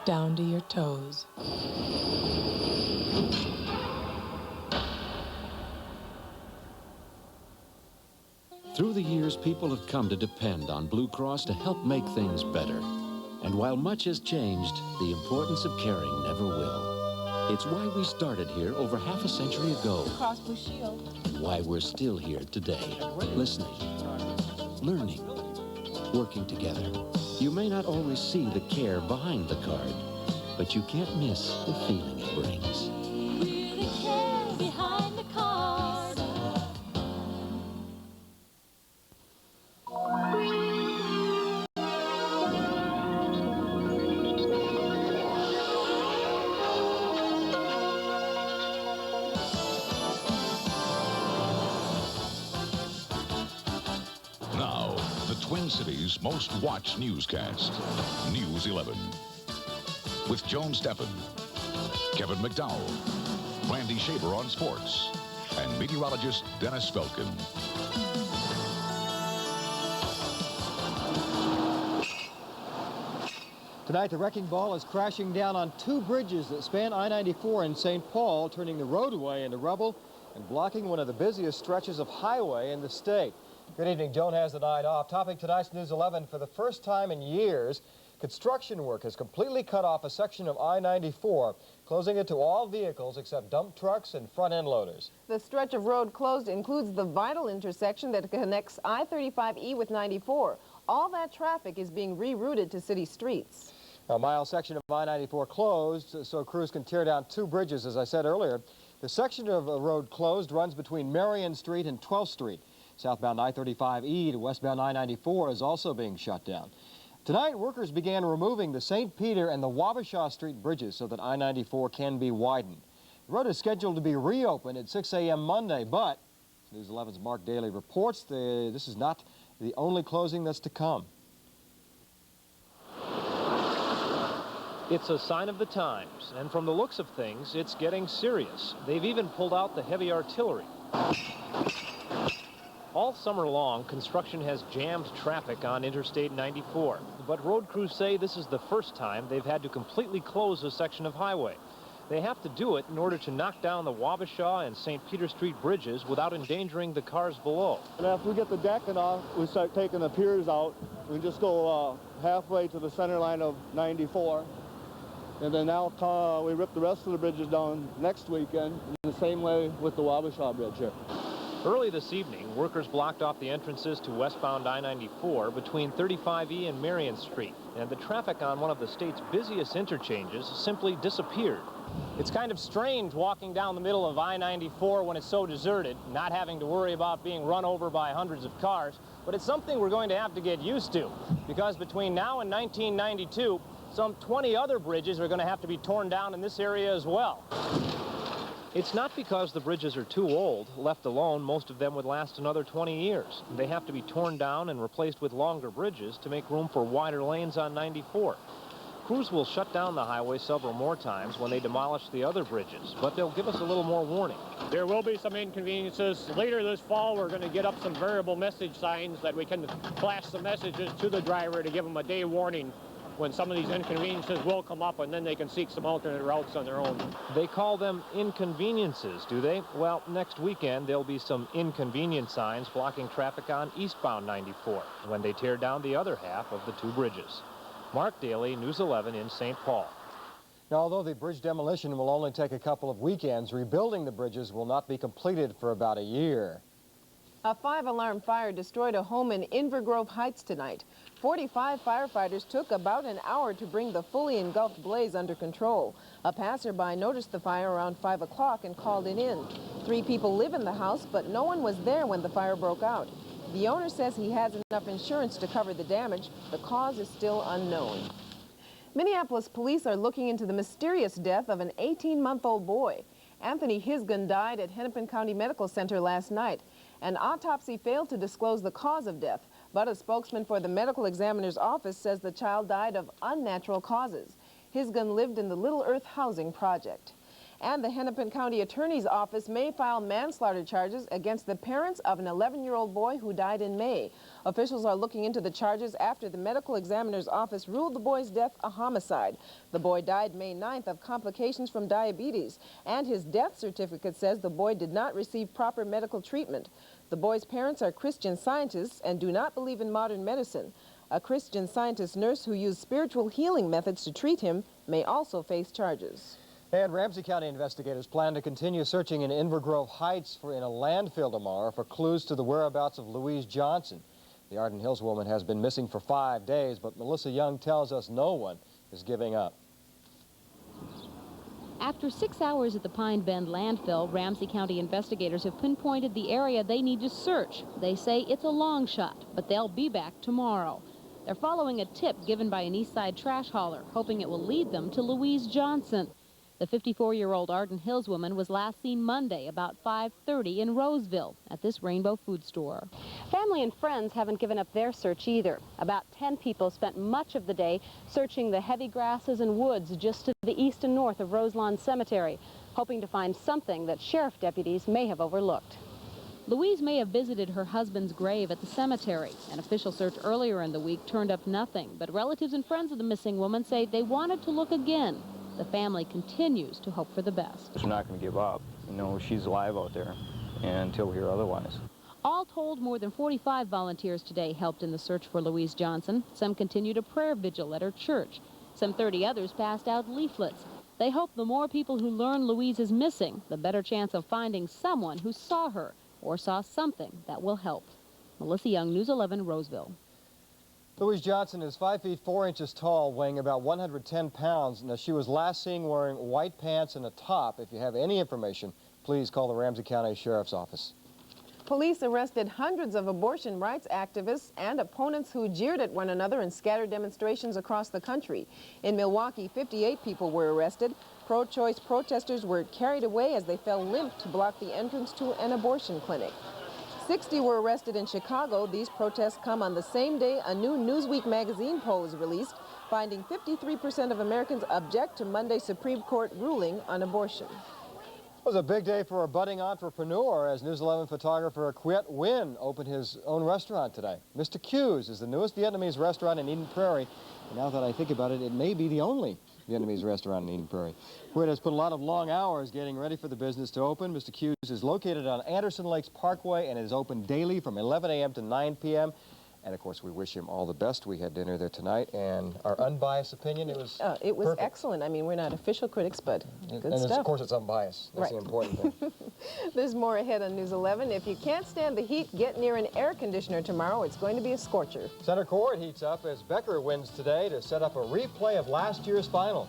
down to your toes. Through the years, people have come to depend on Blue Cross to help make things better. And while much has changed, the importance of caring never will. It's why we started here over half a century ago. Cross Blue Shield. And why we're still here today, listening, learning, working together. You may not always see the care behind the card, but you can't miss the feeling it brings. We're the care behind the card. Now, the Twin Cities' most watched newscast, News 11. With Joan Steffen, Kevin McDowell, Randy Shaver on sports, and meteorologist Dennis Felkin. Tonight, the wrecking ball is crashing down on two bridges that span I-94 in St. Paul, turning the roadway into rubble and blocking one of the busiest stretches of highway in the state. Good evening. Joan has the night off. Topping tonight's News 11, for the first time in years, construction work has completely cut off a section of I-94, closing it to all vehicles except dump trucks and front-end loaders. The stretch of road closed includes the vital intersection that connects I-35E with 94. All that traffic is being rerouted to city streets. A mile section of I-94 closed so crews can tear down two bridges, as I said earlier. The section of road closed runs between Marion Street and 12th Street. Southbound I-35E to westbound I-94 is also being shut down. Tonight, workers began removing the St. Peter and the Wabasha Street bridges so that I-94 can be widened. The road is scheduled to be reopened at 6 a.m. Monday, but News 11's Mark Daly reports this is not the only closing that's to come. It's a sign of the times, and from the looks of things, it's getting serious. They've even pulled out the heavy artillery. All summer long, construction has jammed traffic on Interstate 94, but road crews say this is the first time they've had to completely close a section of highway. They have to do it in order to knock down the Wabasha and St. Peter Street bridges without endangering the cars below. And after we get the decking off, we start taking the piers out. We just go halfway to the center line of 94. And then now we rip the rest of the bridges down next weekend, in the same way with the Wabasha Bridge here. Early this evening, workers blocked off the entrances to westbound I-94 between 35E and Marion Street, and the traffic on one of the state's busiest interchanges simply disappeared. It's kind of strange walking down the middle of I-94 when it's so deserted, not having to worry about being run over by hundreds of cars, but it's something we're going to have to get used to, because between now and 1992, some 20 other bridges are going to have to be torn down in this area as well. It's not because the bridges are too old. Left alone, most of them would last another 20 years. They have to be torn down and replaced with longer bridges to make room for wider lanes on 94. Crews will shut down the highway several more times when they demolish the other bridges, but they'll give us a little more warning. There will be some inconveniences. Later this fall, we're going to get up some variable message signs that we can flash some messages to the driver to give them a day warning when some of these inconveniences will come up, and then they can seek some alternate routes on their own. They call them inconveniences, do they? Well, next weekend there'll be some inconvenience signs blocking traffic on eastbound 94 when they tear down the other half of the two bridges. Mark Daly, News 11 in St. Paul. Now, although the bridge demolition will only take a couple of weekends, rebuilding the bridges will not be completed for about a year. A 5-alarm fire destroyed a home in Invergrove Heights tonight. 45 firefighters took about an hour to bring the fully engulfed blaze under control. A passerby noticed the fire around 5 o'clock and called it in. 3 people live in the house, but no one was there when the fire broke out. The owner says he has enough insurance to cover the damage. The cause is still unknown. Minneapolis police are looking into the mysterious death of an 18-month-old boy. Anthony Hisgun died at Hennepin County Medical Center last night. An autopsy failed to disclose the cause of death, but a spokesman for the medical examiner's office says the child died of unnatural causes. Hisgun lived in the Little Earth housing project. And the Hennepin County Attorney's Office may file manslaughter charges against the parents of an 11-year-old boy who died in May. Officials are looking into the charges after the medical examiner's office ruled the boy's death a homicide. The boy died May 9th of complications from diabetes, and his death certificate says the boy did not receive proper medical treatment. The boy's parents are Christian Scientists and do not believe in modern medicine. A Christian Scientist nurse who used spiritual healing methods to treat him may also face charges. And Ramsey County investigators plan to continue searching in Invergrove Heights in a landfill tomorrow for clues to the whereabouts of Louise Johnson. The Arden Hills woman has been missing for 5 days, but Melissa Young tells us no one is giving up. After 6 hours at the Pine Bend landfill, Ramsey County investigators have pinpointed the area they need to search. They say it's a long shot, but they'll be back tomorrow. They're following a tip given by an East Side trash hauler, hoping it will lead them to Louise Johnson. The 54-year-old Arden Hills woman was last seen Monday about 5:30 in Roseville at this Rainbow food store. Family and friends haven't given up their search either. About 10 people spent much of the day searching the heavy grasses and woods just to the east and north of Roselawn Cemetery, hoping to find something that sheriff deputies may have overlooked. Louise may have visited her husband's grave at the cemetery. An official search earlier in the week turned up nothing, but relatives and friends of the missing woman say they wanted to look again. The family continues to hope for the best. We're not going to give up. You know, she's alive out there, and until we hear otherwise. All told, more than 45 volunteers today helped in the search for Louise Johnson. Some continued a prayer vigil at her church. Some 30 others passed out leaflets. They hope the more people who learn Louise is missing, the better chance of finding someone who saw her or saw something that will help. Melissa Young, News 11, Roseville. Louise Johnson is 5 feet 4 inches tall, weighing about 110 pounds. Now, she was last seen wearing white pants and a top. If you have any information, please call the Ramsey County Sheriff's Office. Police arrested hundreds of abortion rights activists and opponents who jeered at one another in scattered demonstrations across the country. In Milwaukee, 58 people were arrested. Pro-choice protesters were carried away as they fell limp to block the entrance to an abortion clinic. 60 were arrested in Chicago. These protests come on the same day a new Newsweek magazine poll was released, finding 53% of Americans object to Monday's Supreme Court ruling on abortion. It was a big day for a budding entrepreneur as News 11 photographer Quiet Nguyen opened his own restaurant today. Mr. Q's is the newest Vietnamese restaurant in Eden Prairie. And now that I think about it, it may be the only Vietnamese restaurant in Eden Prairie. Quiet has put a lot of long hours getting ready for the business to open. Mr. Q's is located on Anderson Lakes Parkway and is open daily from 11 a.m. to 9 p.m. And, of course, we wish him all the best. We had dinner there tonight, and our unbiased opinion, it was perfect. Excellent. I mean, we're not official critics, but good stuff. Of course, it's unbiased. That's the important thing. There's more ahead on News 11. If you can't stand the heat, get near an air conditioner tomorrow. It's going to be a scorcher. Center court heats up as Becker wins today to set up a replay of last year's final.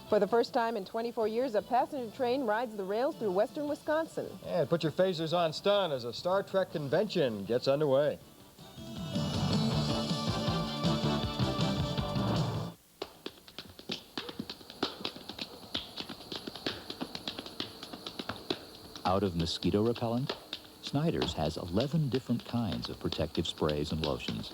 For the first time in 24 years, a passenger train rides the rails through western Wisconsin. And put your phasers on stun as a Star Trek convention gets underway. Out of mosquito repellent, Snyder's has 11 different kinds of protective sprays and lotions.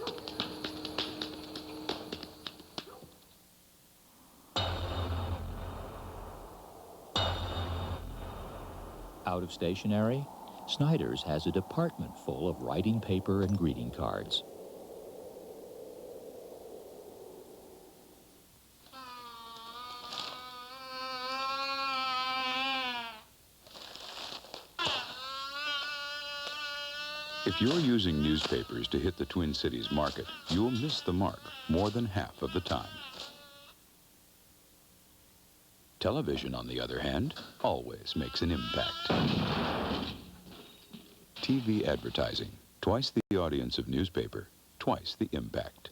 Out of stationery, Snyder's has a department full of writing paper and greeting cards. If you're using newspapers to hit the Twin Cities market, you'll miss the mark more than half of the time. Television, on the other hand, always makes an impact. TV advertising, twice the audience of newspaper, twice the impact.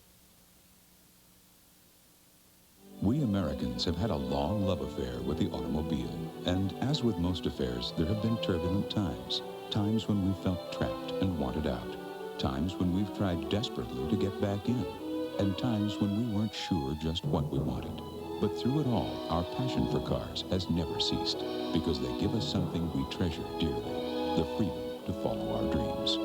We Americans have had a long love affair with the automobile, and as with most affairs, there have been turbulent times. Times when we felt trapped and wanted out. Times when we've tried desperately to get back in. And times when we weren't sure just what we wanted. But through it all, our passion for cars has never ceased because they give us something we treasure dearly, the freedom to follow our dreams.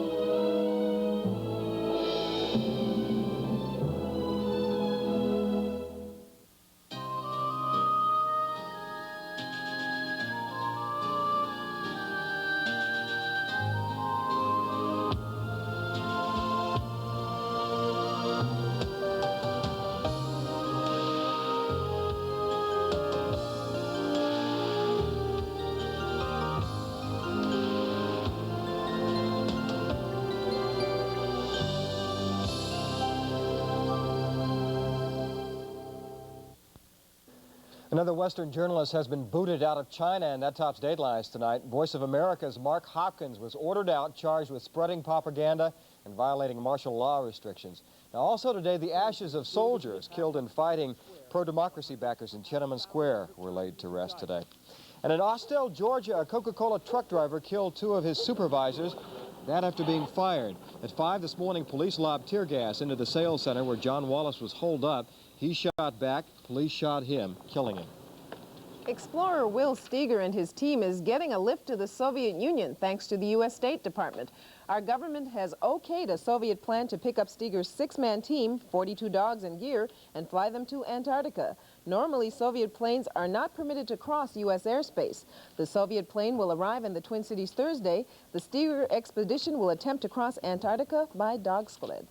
Another Western journalist has been booted out of China, and that tops Datelines tonight. Voice of America's Mark Hopkins was ordered out, charged with spreading propaganda and violating martial law restrictions. Now, also today, the ashes of soldiers killed in fighting pro-democracy backers in Tiananmen Square were laid to rest today. And in Austell, Georgia, a Coca-Cola truck driver killed 2 of his supervisors, that after being fired. At 5 this morning, police lobbed tear gas into the sales center where John Wallace was holed up. He shot back. Police shot him, killing him. Explorer Will Steger and his team is getting a lift to the Soviet Union thanks to the U.S. State Department. Our government has okayed a Soviet plan to pick up Steger's 6-man team, 42 dogs and gear, and fly them to Antarctica. Normally, Soviet planes are not permitted to cross U.S. airspace. The Soviet plane will arrive in the Twin Cities Thursday. The Steger expedition will attempt to cross Antarctica by dog sled.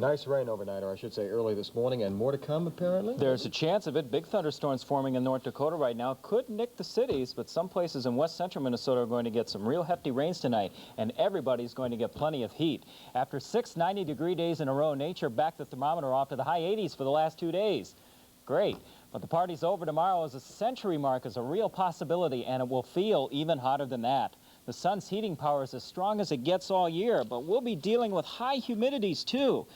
Nice rain overnight, or I should say early this morning, and more to come, apparently? There's a chance of it. Big thunderstorms forming in North Dakota right now. Could nick the cities, but some places in west central Minnesota are going to get some real hefty rains tonight, and everybody's going to get plenty of heat. After 6 90-degree days in a row, nature backed the thermometer off to the high 80s for the last 2 days. Great. But the party's over tomorrow as a century mark is a real possibility, and it will feel even hotter than that. The sun's heating power is as strong as it gets all year, but we'll be dealing with high humidities too.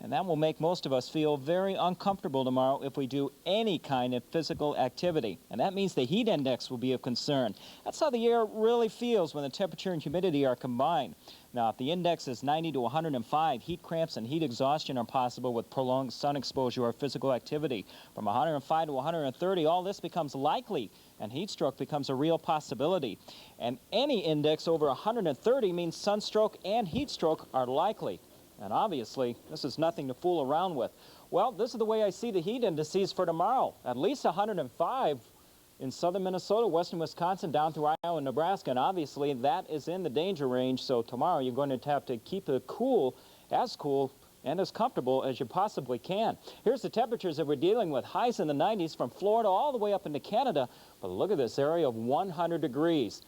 And that will make most of us feel very uncomfortable tomorrow if we do any kind of physical activity. And that means the heat index will be of concern. That's how the air really feels when the temperature and humidity are combined. Now, if the index is 90 to 105, heat cramps and heat exhaustion are possible with prolonged sun exposure or physical activity. From 105 to 130, all this becomes likely, and heat stroke becomes a real possibility. And any index over 130 means sunstroke and heat stroke are likely. And obviously, this is nothing to fool around with. Well, this is the way I see the heat indices for tomorrow. At least 105 in southern Minnesota, western Wisconsin, down through Iowa and Nebraska. And obviously, that is in the danger range. So tomorrow, you're going to have to keep it cool and as comfortable as you possibly can. Here's the temperatures that we're dealing with. Highs in the 90s from Florida all the way up into Canada. But look at this area of 100 degrees.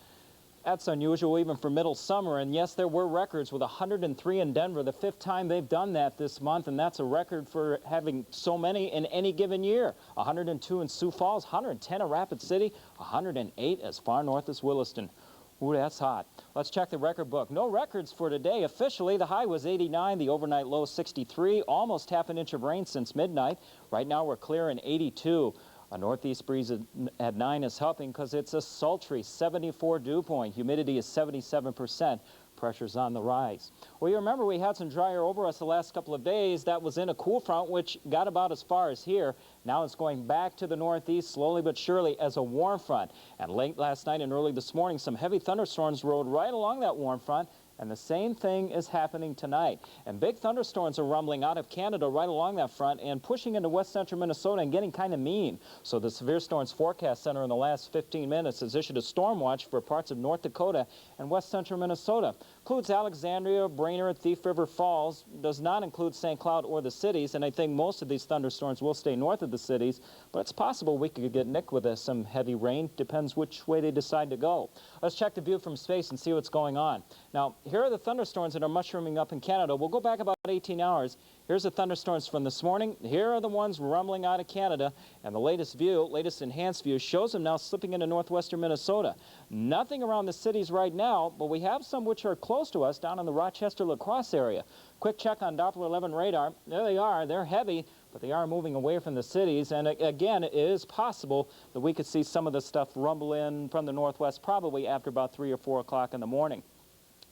That's unusual even for middle summer, and yes, there were records with 103 in Denver, the 5th time they've done that this month, and that's a record for having so many in any given year. 102 in Sioux Falls, 110 in Rapid City, 108 as far north as Williston. Ooh, that's hot. Let's check the record book. No records for today. Officially, the high was 89, the overnight low 63, almost half an inch of rain since midnight. Right now, we're clear in 82. A northeast breeze at 9 is helping because it's a sultry 74 dew point. Humidity is 77%. Pressure's on the rise. Well, you remember we had some dry air over us the last couple of days. That was in a cool front, which got about as far as here. Now it's going back to the northeast slowly but surely as a warm front. And late last night and early this morning, some heavy thunderstorms rode right along that warm front. And the same thing is happening tonight. And big thunderstorms are rumbling out of Canada right along that front and pushing into west central Minnesota and getting kind of mean. So the Severe Storms Forecast Center in the last 15 minutes has issued a storm watch for parts of North Dakota and west central Minnesota. Includes Alexandria, Brainerd, Thief River Falls. Does not include St. Cloud or the cities. And I think most of these thunderstorms will stay north of the cities. But it's possible we could get nicked with some heavy rain. Depends which way they decide to go. Let's check the view from space and see what's going on. Now, here are the thunderstorms that are mushrooming up in Canada. We'll go back about 18 hours. Here's the thunderstorms from this morning. Here are the ones rumbling out of Canada. And the latest view, latest enhanced view, shows them now slipping into northwestern Minnesota. Nothing around the cities right now, but we have some which are close to us down in the Rochester-La Crosse area. Quick check on Doppler 11 radar. There they are. They're heavy, but they are moving away from the cities. And again, it is possible that we could see some of this stuff rumble in from the northwest probably after about 3 or 4 o'clock in the morning.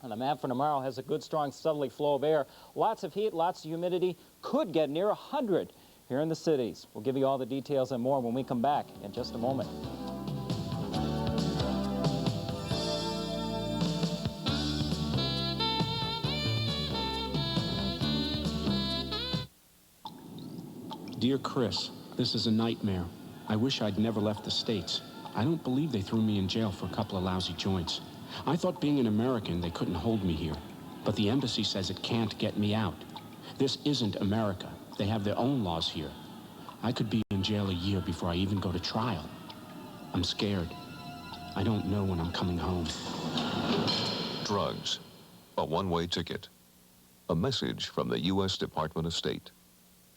And the map for tomorrow has a good, strong, southerly flow of air. Lots of heat, lots of humidity. Could get near 100 here in the cities. We'll give you all the details and more when we come back in just a moment. Dear Chris, this is a nightmare. I wish I'd never left the States. I don't believe they threw me in jail for a couple of lousy joints. I thought being an American, they couldn't hold me here. But the embassy says it can't get me out. This isn't America. They have their own laws here. I could be in jail a year before I even go to trial. I'm scared. I don't know when I'm coming home. Drugs, a one-way ticket. A message from the U.S. Department of State.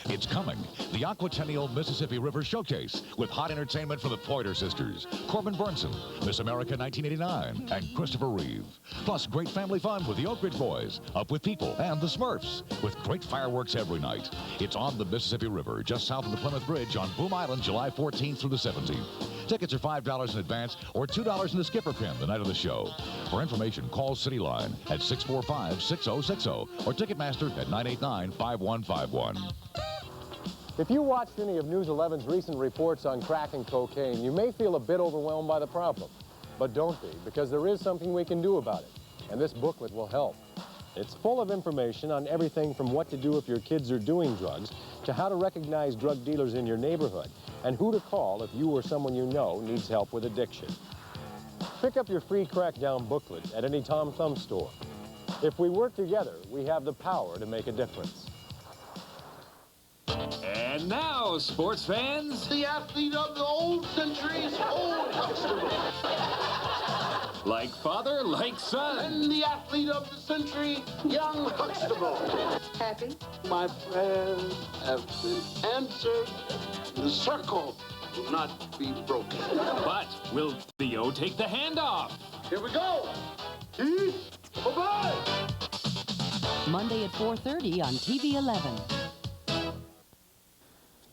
It's coming. The Aquatennial Mississippi River Showcase with hot entertainment from the Pointer Sisters, Corbin Burnson, Miss America 1989, and Christopher Reeve. Plus great family fun with the Oak Ridge Boys, Up With People, and the Smurfs, with great fireworks every night. It's on the Mississippi River, just south of the Plymouth Bridge on Boom Island, July 14th through the 17th. Tickets are $5 in advance or $2 in the skipper pin the night of the show. For information, call City Line at 645-6060 or Ticketmaster at 989-5151. If you watched any of News 11's recent reports on crack and cocaine, you may feel a bit overwhelmed by the problem. But don't be, because there is something we can do about it, and this booklet will help. It's full of information on everything from what to do if your kids are doing drugs to how to recognize drug dealers in your neighborhood and who to call if you or someone you know needs help with addiction. Pick up your free Crackdown booklet at any Tom Thumb store. If we work together, we have the power to make a difference. And now, sports fans, the athlete of the old centuries, old Huxtable. Like father, like son. And the athlete of the century, young Huxtable. Happy? My prayers have been answered. The circle will not be broken. But will Theo take the handoff? Here we go. Bye-bye. Monday at 4:30 on TV 11.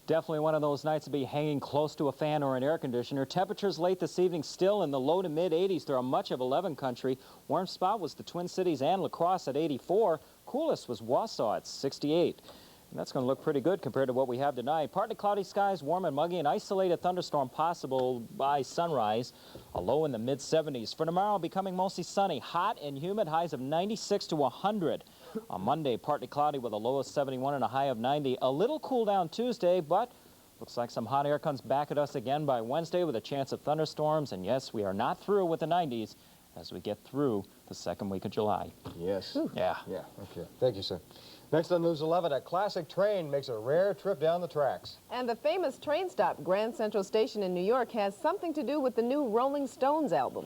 Definitely one of those nights to be hanging close to a fan or an air conditioner. Temperatures late this evening still in the low to mid 80s throughout much of 11 country. Warm spot was the Twin Cities and La Crosse at 84. Coolest was Wausau at 68. And that's going to look pretty good compared to what we have tonight. Partly cloudy skies, warm and muggy, an isolated thunderstorm possible by sunrise. A low in the mid 70s. For tomorrow, becoming mostly sunny, hot and humid, highs of 96 to 100. On Monday, partly cloudy with a low of 71 and a high of 90. A little cool down Tuesday, but looks like some hot air comes back at us again by Wednesday with a chance of thunderstorms. And yes, we are not through with the 90s as we get through the second week of July. Yes. Yeah. Yeah, okay. Thank you, sir. Next on News 11, a classic train makes a rare trip down the tracks. And the famous train stop, Grand Central Station in New York, has something to do with the new Rolling Stones album.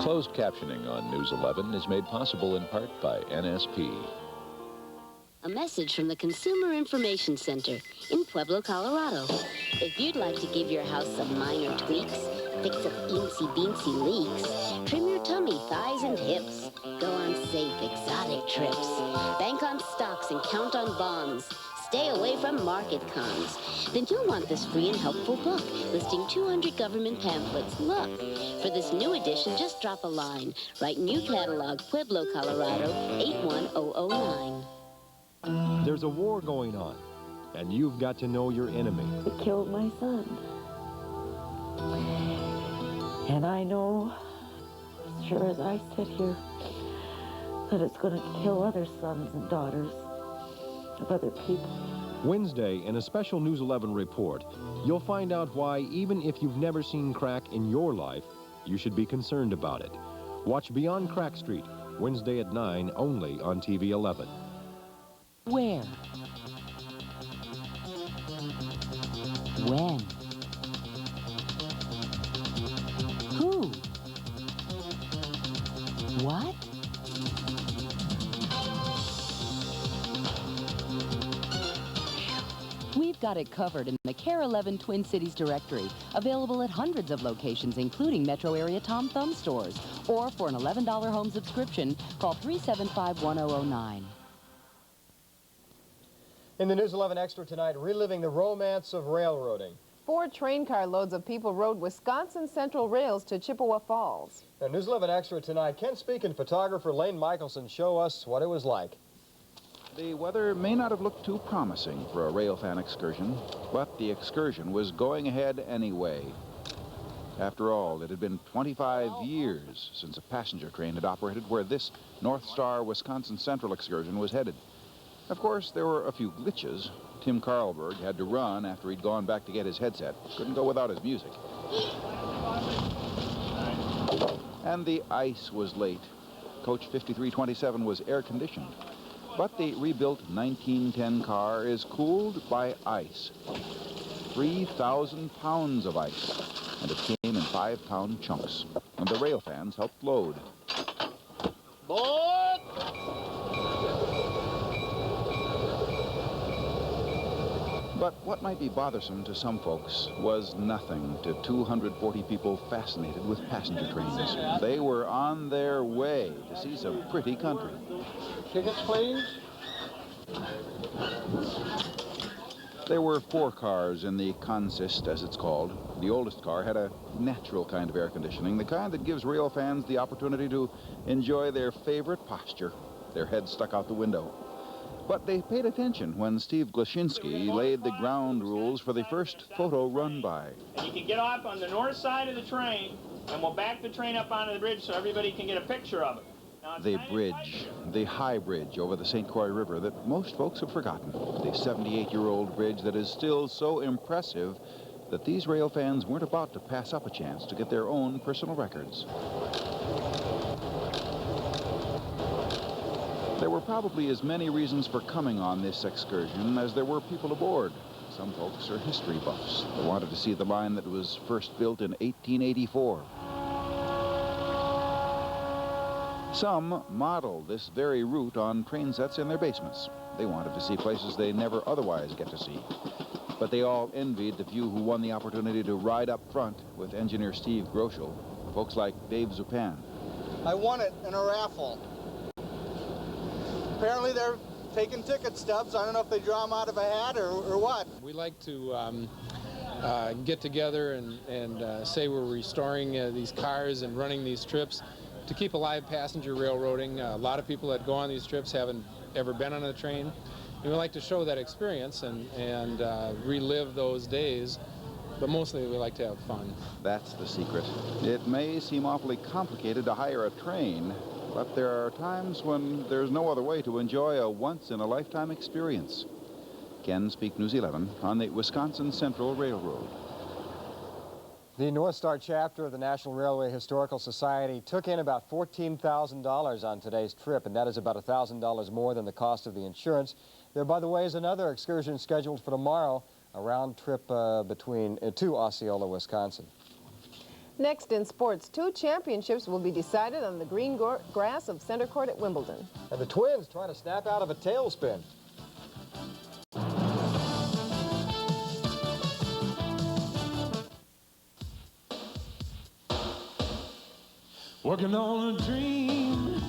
Closed captioning on News 11 is made possible in part by NSP. A message from the Consumer Information Center in Pueblo, Colorado. If you'd like to give your house some minor tweaks, fix up eensy-beensy leaks, trim your tummy, thighs, and hips, go on safe, exotic trips, bank on stocks and count on bonds, stay away from market cons, then you'll want this free and helpful book listing 200 government pamphlets. Look, for this new edition, just drop a line. Write New Catalog, Pueblo, Colorado, 81009. There's a war going on, and you've got to know your enemy. It killed my son. And I know, as sure as I sit here, that it's going to kill other sons and daughters of other people. Wednesday, in a special News 11 report, you'll find out why, even if you've never seen crack in your life, you should be concerned about it. Watch Beyond Crack Street, Wednesday at 9, only on TV 11. Where? When? Who? What? We've got it covered in the KARE-11 Twin Cities directory, available at hundreds of locations, including metro area Tom Thumb stores. Or for an $11 home subscription, call 375-1009. In the News 11 Extra tonight, reliving the romance of railroading. 4 train car loads of people rode Wisconsin Central rails to Chippewa Falls. Now, News 11 Extra tonight, Ken Speakin photographer Lane Michelson show us what it was like. The weather may not have looked too promising for a railfan excursion, but the excursion was going ahead anyway. After all, it had been 25 years since a passenger train had operated where this North Star Wisconsin Central excursion was headed. Of course, there were a few glitches. Tim Carlberg had to run after he'd gone back to get his headset. Couldn't go without his music. And the ice was late. Coach 5327 was air-conditioned. But the rebuilt 1910 car is cooled by ice. 3,000 pounds of ice. And it came in 5-pound chunks. And the rail fans helped load. Board! But what might be bothersome to some folks was nothing to 240 people fascinated with passenger trains. They were on their way to see some pretty country. Tickets, please. There were 4 cars in the consist, as it's called. The oldest car had a natural kind of air conditioning, the kind that gives rail fans the opportunity to enjoy their favorite posture, their heads stuck out the window. But they paid attention when Steve Glashinsky laid the ground rules for the first photo run-by. And you can get off on the north side of the train, and we'll back the train up onto the bridge so everybody can get a picture of it. The bridge, the high bridge over the St. Croix River that most folks have forgotten. The 78-year-old bridge that is still so impressive that these rail fans weren't about to pass up a chance to get their own personal records. There were probably as many reasons for coming on this excursion as there were people aboard. Some folks are history buffs. They wanted to see the line that was first built in 1884. Some modeled this very route on train sets in their basements. They wanted to see places they never otherwise get to see. But they all envied the few who won the opportunity to ride up front with engineer Steve Groschel, folks like Dave Zupan. I won it in a raffle. Apparently they're taking ticket stubs. I don't know if they draw them out of a hat or what. We like to get together and say we're restoring these cars and running these trips to keep alive passenger railroading. A lot of people that go on these trips haven't ever been on a train. And we like to show that experience and relive those days, but mostly we like to have fun. That's the secret. It may seem awfully complicated to hire a train, but there are times when there's no other way to enjoy a once-in-a-lifetime experience. Ken Speak, News 11, on the Wisconsin Central Railroad. The North Star chapter of the National Railway Historical Society took in about $14,000 on today's trip, and that is about $1,000 more than the cost of the insurance. There, by the way, is another excursion scheduled for tomorrow, a round trip to Osceola, Wisconsin. Next in sports, 2 championships will be decided on the green grass of center court at Wimbledon. And the Twins trying to snap out of a tailspin. Working on a dream,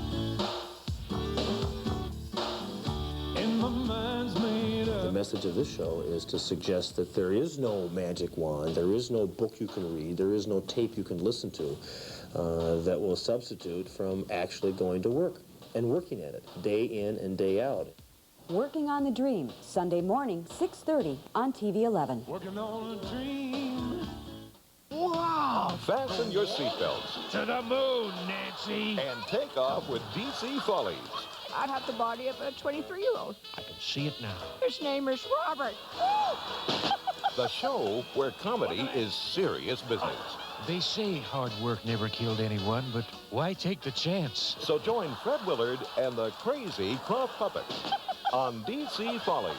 and my mind's made up. The message of this show is to suggest that there is no magic wand, there is no book you can read, there is no tape you can listen to that will substitute from actually going to work and working at it day in and day out. Working on the Dream, Sunday morning, 6:30 on TV 11. Working on a dream. Wow! Fasten your seatbelts. To the moon, Nancy. And take off with DC Follies. I'd have to body up a 23-year-old. I can see it now. His name is Robert. The show where comedy is serious business. They say hard work never killed anyone, but why take the chance? So join Fred Willard and the crazy Croft Puppets on DC Follies.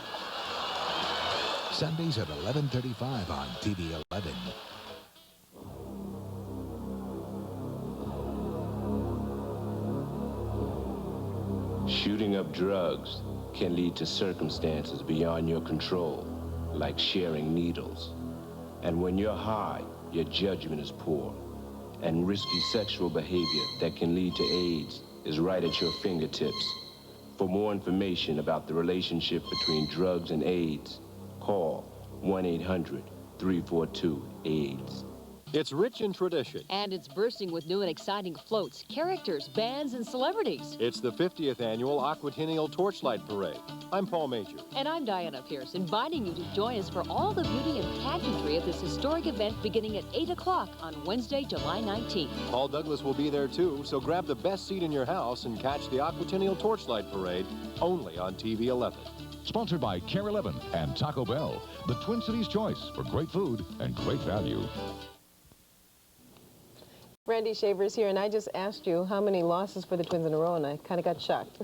Sundays at 11:35 on TV 11. Shooting up drugs can lead to circumstances beyond your control, like sharing needles. And when you're high, your judgment is poor. And risky sexual behavior that can lead to AIDS is right at your fingertips. For more information about the relationship between drugs and AIDS, call 1-800-342-AIDS. It's rich in tradition. And it's bursting with new and exciting floats, characters, bands, and celebrities. It's the 50th annual Aquatennial Torchlight Parade. I'm Paul Major. And I'm Diana Pierce, inviting you to join us for all the beauty and pageantry of this historic event beginning at 8 o'clock on Wednesday, July 19th. Paul Douglas will be there too, so grab the best seat in your house and catch the Aquatennial Torchlight Parade only on TV 11. Sponsored by KARE-11 and Taco Bell, the Twin Cities' choice for great food and great value. Randy Shaver's here, and I just asked you how many losses for the Twins in a row, and I kind of got shocked.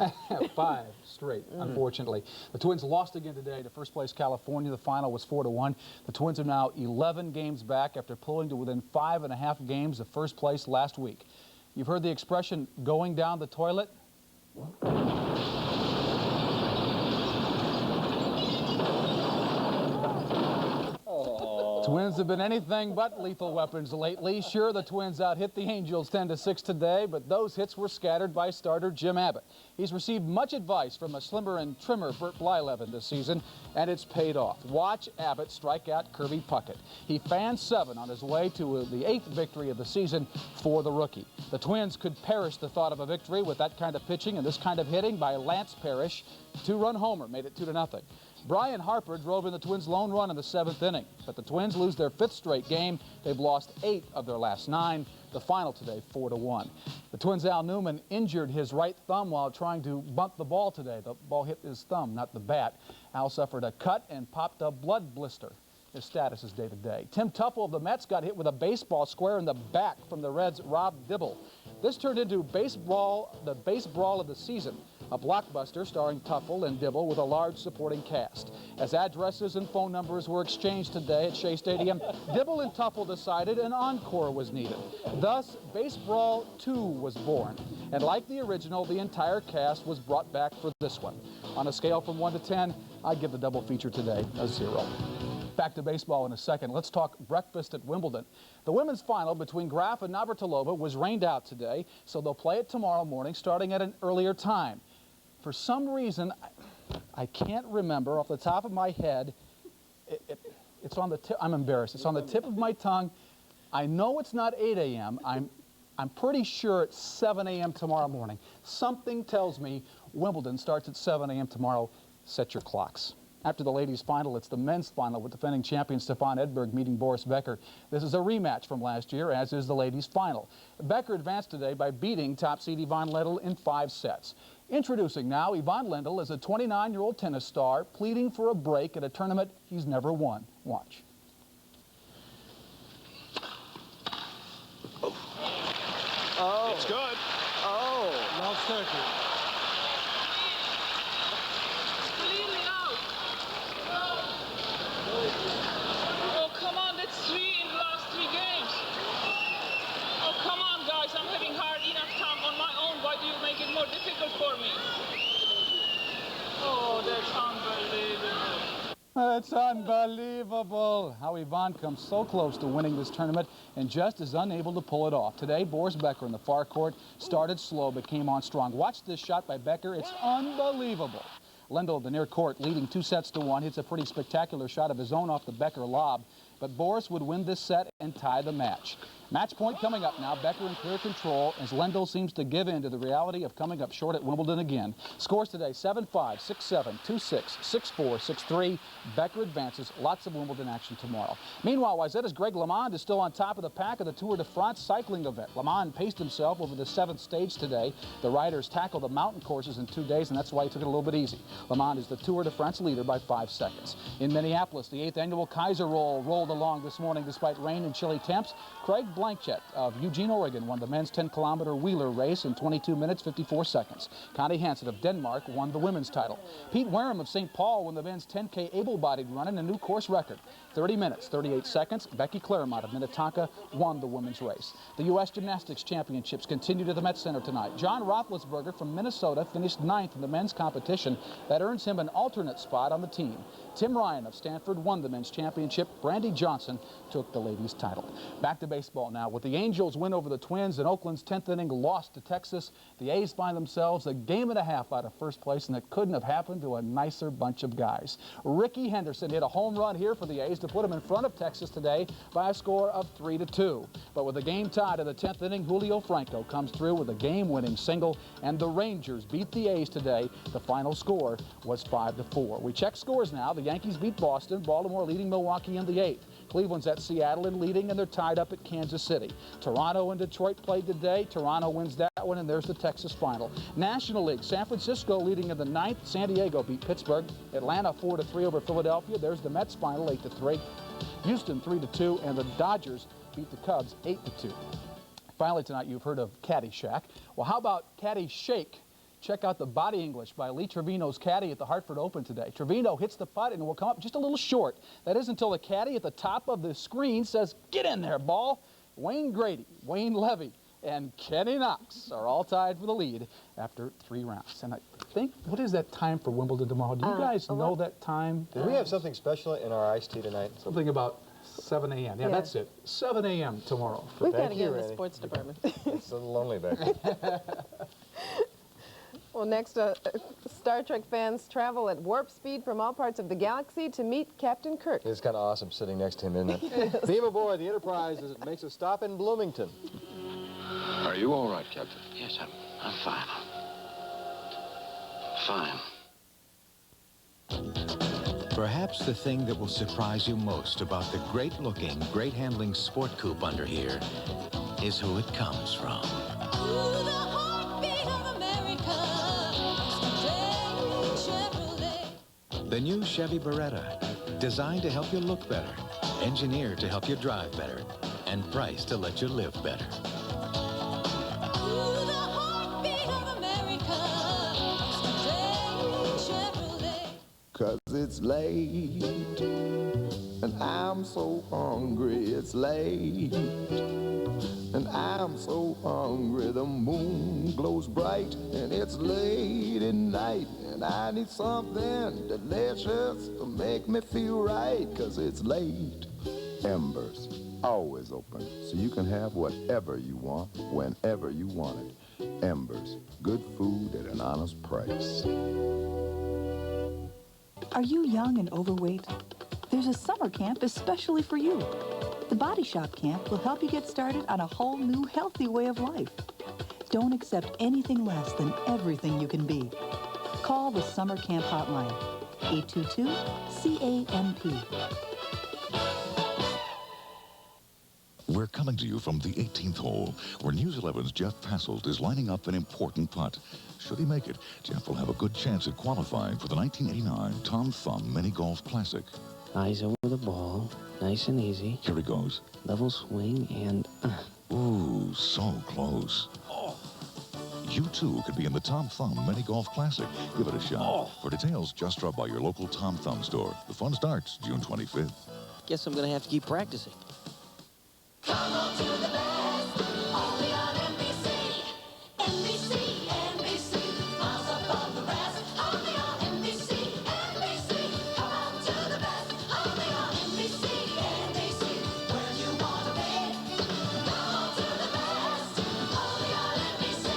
5 straight, unfortunately. The Twins lost again today to first-place California. The final was 4-1. The Twins are now 11 games back after pulling to within 5.5 games of first place last week. You've heard the expression, going down the toilet? Twins have been anything but lethal weapons lately. Sure, the Twins out-hit the Angels 10-6 today, but those hits were scattered by starter Jim Abbott. He's received much advice from a slimmer and trimmer Bert Blyleven this season, and it's paid off. Watch Abbott strike out Kirby Puckett. He fanned 7 on his way to the 8th victory of the season for the rookie. The Twins could perish the thought of a victory with that kind of pitching and this kind of hitting by Lance Parrish. 2-run homer made it 2-0. Brian Harper drove in the Twins' lone run in the 7th inning, but the Twins lose their 5th straight game. They've lost 8 of their last 9. The final today, 4-1. The Twins' Al Newman injured his right thumb while trying to bunt the ball today. The ball hit his thumb, not the bat. Al suffered a cut and popped a blood blister. His status is day-to-day. Tim Tuffle of the Mets got hit with a baseball square in the back from the Reds' Rob Dibble. This turned into the base brawl of the season, a blockbuster starring Tuffle and Dibble with a large supporting cast. As addresses and phone numbers were exchanged today at Shea Stadium, Dibble and Tuffle decided an encore was needed. Thus, Base Brawl 2 was born. And like the original, the entire cast was brought back for this one. On a scale from 1 to 10, I give the double feature today a 0. Back to baseball in a second. Let's talk breakfast at Wimbledon. The women's final between Graf and Navratilova was rained out today, so they'll play it tomorrow morning starting at an earlier time. For some reason, I can't remember off the top of my head. It's on the tip. I'm embarrassed. It's on the tip of my tongue. I know it's not 8 a.m. I'm pretty sure it's 7 a.m. tomorrow morning. Something tells me Wimbledon starts at 7 a.m. tomorrow. Set your clocks. After the ladies' final, it's the men's final with defending champion Stefan Edberg meeting Boris Becker. This is a rematch from last year, as is the ladies' final. Becker advanced today by beating top seed Yvonne Lendl in 5 sets. Introducing now, Yvonne Lendl is a 29-year-old tennis star pleading for a break at a tournament he's never won. Watch. Oh. It's good. Oh. No circuit. Oh, come on, that's 3 in the last 3 games. Oh, come on, guys, I'm having hard enough time on my own. Why do you make it more difficult for me? Oh, that's unbelievable. It's unbelievable how Yvonne comes so close to winning this tournament and just is unable to pull it off. Today, Boris Becker in the far court started slow but came on strong. Watch this shot by Becker. It's unbelievable. Lendl at the near court, leading 2-1, hits a pretty spectacular shot of his own off the Becker lob. But Boris would win this set and tie the match. Match point coming up now. Becker in clear control as Lendl seems to give in to the reality of coming up short at Wimbledon again. Scores today 7-5, 6-7, 2-6, 6-4, 6-3. Becker advances. Lots of Wimbledon action tomorrow. Meanwhile, Wazetta's Greg LeMond is still on top of the pack of the Tour de France cycling event. LeMond paced himself over the 7th stage today. The riders tackled the mountain courses in 2 days, and that's why he took it a little bit easy. LeMond is the Tour de France leader by 5 seconds. In Minneapolis, the 8th annual Kaiser Roll rolled along this morning despite rain and chilly temps. Craig Blanchett of Eugene, Oregon won the men's 10-kilometer wheeler race in 22 minutes, 54 seconds. Connie Hansen of Denmark won the women's title. Pete Wareham of St. Paul won the men's 10K able-bodied run in a new course record. 30 minutes, 38 seconds. Becky Claremont of Minnetonka won the women's race. The U.S. Gymnastics Championships continue to the Met Center tonight. John Roethlisberger from Minnesota finished 9th in the men's competition. That earns him an alternate spot on the team. Tim Ryan of Stanford won the men's championship. Brandy Johnson took the ladies' title. Back to baseball now. Now, with the Angels' win over the Twins and Oakland's 10th inning loss to Texas, the A's find themselves a game and a half out of first place, and it couldn't have happened to a nicer bunch of guys. Ricky Henderson hit a home run here for the A's to put them in front of Texas today by a score of 3-2. But with the game tied in the 10th inning, Julio Franco comes through with a game-winning single, and the Rangers beat the A's today. The final score was 5-4. We check scores now. The Yankees beat Boston, Baltimore leading Milwaukee in the 8th. Cleveland's at Seattle in leading, and they're tied up at Kansas City. Toronto and Detroit played today. Toronto wins that one, and there's the Texas final. National League, San Francisco leading in the 9th. San Diego beat Pittsburgh. Atlanta 4-3 over Philadelphia. There's the Mets final, 8-3. Houston 3-2, and the Dodgers beat the Cubs 8-2. Finally tonight, you've heard of Caddyshack. Well, how about Caddy Shake? Check out the body English by Lee Trevino's caddy at the Hartford Open today. Trevino hits the putt and it will come up just a little short. That is until the caddy at the top of the screen says, "Get in there, ball." Wayne Grady, Wayne Levy, and Kenny Knox are all tied for the lead after 3 rounds. And I think, what is that time for Wimbledon tomorrow? Do you guys know that time? Do we have something special in our iced tea tonight? Something about 7 a.m. Yeah, that's it. 7 a.m. tomorrow. We've got to get in the sports department. It's a little lonely back there. Well, next, Star Trek fans travel at warp speed from all parts of the galaxy to meet Captain Kirk. It's kind of awesome sitting next to him, isn't it? Theme aboard the Enterprise as it makes a stop in Bloomington. Are you all right, Captain? Yes, I'm fine. Fine. Perhaps the thing that will surprise you most about the great-looking, great-handling Sport Coupe under here is who it comes from. The new Chevy Beretta, designed to help you look better, engineered to help you drive better, and priced to let you live better. Cause it's late, and I'm so hungry, it's late. And I'm so hungry, the moon glows bright, and it's late at night, and I need something delicious to make me feel right, 'cause it's late. Embers, always open, so you can have whatever you want, whenever you want it. Embers, good food at an honest price. Are you young and overweight? There's a summer camp especially for you. The Body Shop Camp will help you get started on a whole new healthy way of life. Don't accept anything less than everything you can be. Call the Summer Camp Hotline, 822-CAMP. We're coming to you from the 18th hole, where News 11's Jeff Passolt is lining up an important putt. Should he make it, Jeff will have a good chance at qualifying for the 1989 Tom Thumb Mini Golf Classic. Eyes over the ball, nice and easy. Here he goes. Level swing and... Ooh, so close. Oh. You too could be in the Tom Thumb Mini Golf Classic. Give it a shot. Oh. For details, just drop by your local Tom Thumb store. The fun starts June 25th. Guess I'm gonna have to keep practicing. Come on to the best, only on NBC. NBC, NBC, miles above the rest, only on NBC, NBC. Come on to the best, only on NBC, NBC. Where you wanna be, come on to the best, only on NBC.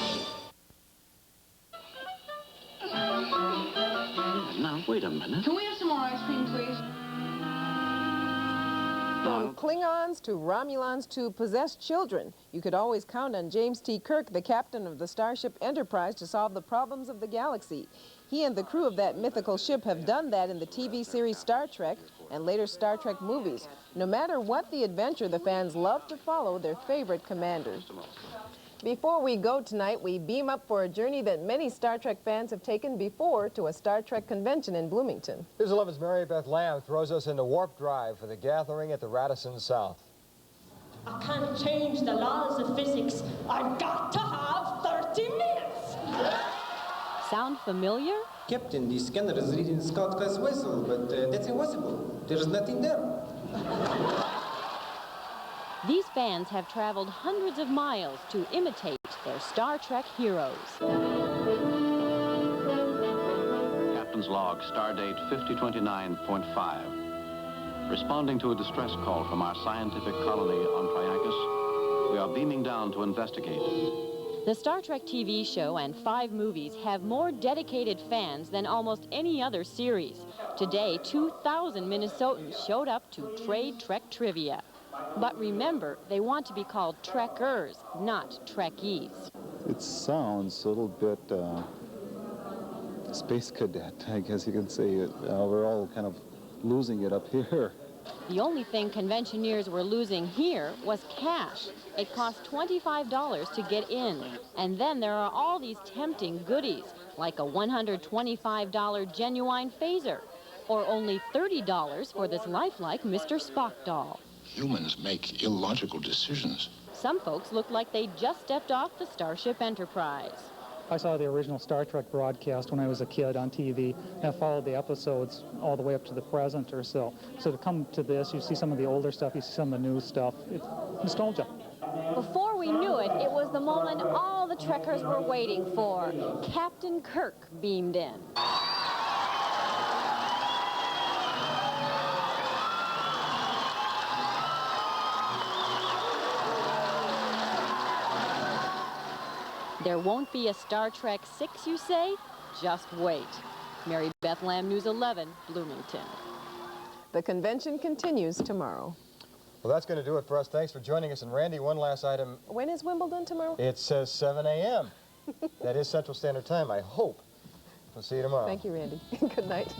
Now, wait a minute. Can we have some more ice cream, please? From Klingons to Romulans to possessed children, you could always count on James T. Kirk, the captain of the Starship Enterprise, to solve the problems of the galaxy. He and the crew of that mythical ship have done that in the TV series Star Trek and later Star Trek movies. No matter what the adventure, the fans love to follow their favorite commanders. Before we go tonight, we beam up for a journey that many Star Trek fans have taken before to a Star Trek convention in Bloomington. News 11's Mary Beth Lamb throws us into warp drive for the gathering at the Radisson South. I can't change the laws of physics. I've got to have 30 minutes. Sound familiar? Captain, the scanner is reading Scout class vessel, but that's impossible. There's nothing there. These fans have traveled hundreds of miles to imitate their Star Trek heroes. Captain's log, stardate 5029.5. Responding to a distress call from our scientific colony on Triacus, We are beaming down to investigate. The Star Trek TV show and 5 movies have more dedicated fans than almost any other series. Today, 2,000 Minnesotans showed up to trade Trek trivia. But remember, they want to be called Trekkers, not Trekkies. It sounds a little bit space cadet, I guess you can say. We're all kind of losing it up here. The only thing conventioneers were losing here was cash. It cost $25 to get in. And then there are all these tempting goodies, like a $125 genuine phaser, or only $30 for this lifelike Mr. Spock doll. Humans make illogical decisions. Some folks look like they just stepped off the Starship Enterprise. I saw the original Star Trek broadcast when I was a kid on TV, and I followed the episodes all the way up to the present or so. So to come to this, you see some of the older stuff, you see some of the new stuff. It's nostalgia. Before we knew it, it was the moment all the Trekkers were waiting for. Captain Kirk beamed in. There won't be a Star Trek 6, you say? Just wait. Mary Beth Lamb, News 11, Bloomington. The convention continues tomorrow. Well, that's going to do it for us. Thanks for joining us. And Randy, one last item. When is Wimbledon tomorrow? It says 7 a.m. That is Central Standard Time, I hope. We'll see you tomorrow. Thank you, Randy. Good night.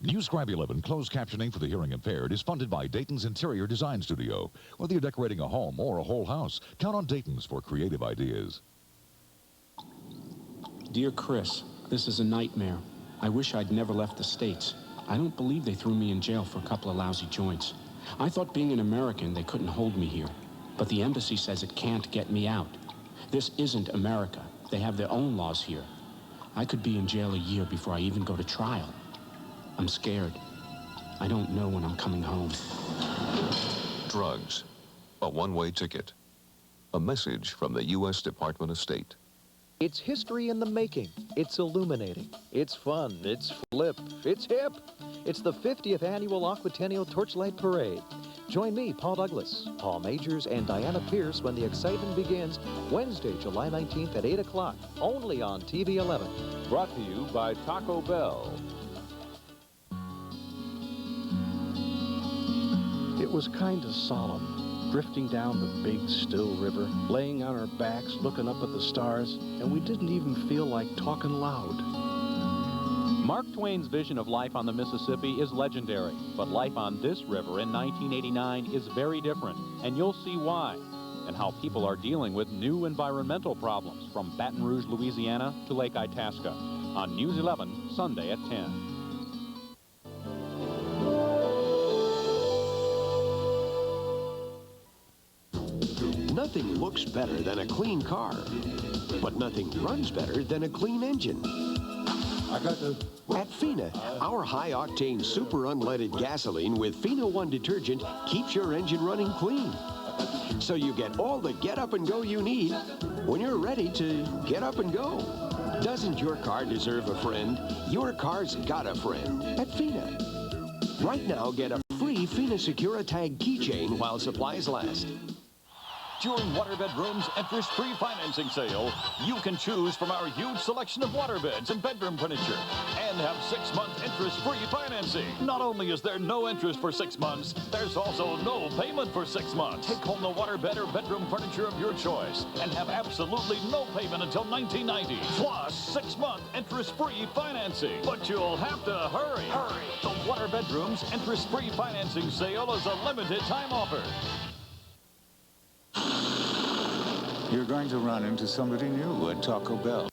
NewsGrab 11 closed captioning for the hearing impaired is funded by Dayton's Interior Design Studio. Whether you're decorating a home or a whole house, count on Dayton's for creative ideas. Dear Chris, this is a nightmare. I wish I'd never left the States. I don't believe they threw me in jail for a couple of lousy joints. I thought being an American, they couldn't hold me here. But the embassy says it can't get me out. This isn't America. They have their own laws here. I could be in jail a year before I even go to trial. I'm scared. I don't know when I'm coming home. Drugs. A one-way ticket. A message from the U.S. Department of State. It's history in the making. It's illuminating. It's fun. It's flip. It's hip. It's the 50th annual Aquatennial Torchlight Parade. Join me, Paul Douglas, Paul Majors, and Diana Pierce when the excitement begins Wednesday, July 19th at 8 o'clock, only on TV 11. Brought to you by Taco Bell. It was kind of solemn, drifting down the big, still river, laying on our backs, looking up at the stars, and we didn't even feel like talking loud. Mark Twain's vision of life on the Mississippi is legendary, but life on this river in 1989 is very different, and you'll see why, and how people are dealing with new environmental problems from Baton Rouge, Louisiana to Lake Itasca. On News 11, Sunday at 10. Nothing looks better than a clean car, but nothing runs better than a clean engine. At FINA, our high-octane super unleaded gasoline with FINA 1 detergent keeps your engine running clean. So you get all the get-up-and-go you need when you're ready to get up and go. Doesn't your car deserve a friend? Your car's got a friend at FINA. Right now, get a free FINA Secura-Tag keychain while supplies last. During Waterbedroom's interest-free financing sale, you can choose from our huge selection of waterbeds and bedroom furniture and have 6-month interest-free financing. Not only is there no interest for 6 months, there's also no payment for 6 months. Take home the waterbed or bedroom furniture of your choice and have absolutely no payment until 1990. Plus 6-month interest-free financing. But you'll have to hurry. Hurry! The Waterbedroom's interest-free financing sale is a limited time offer. You're going to run into somebody new at Taco Bell.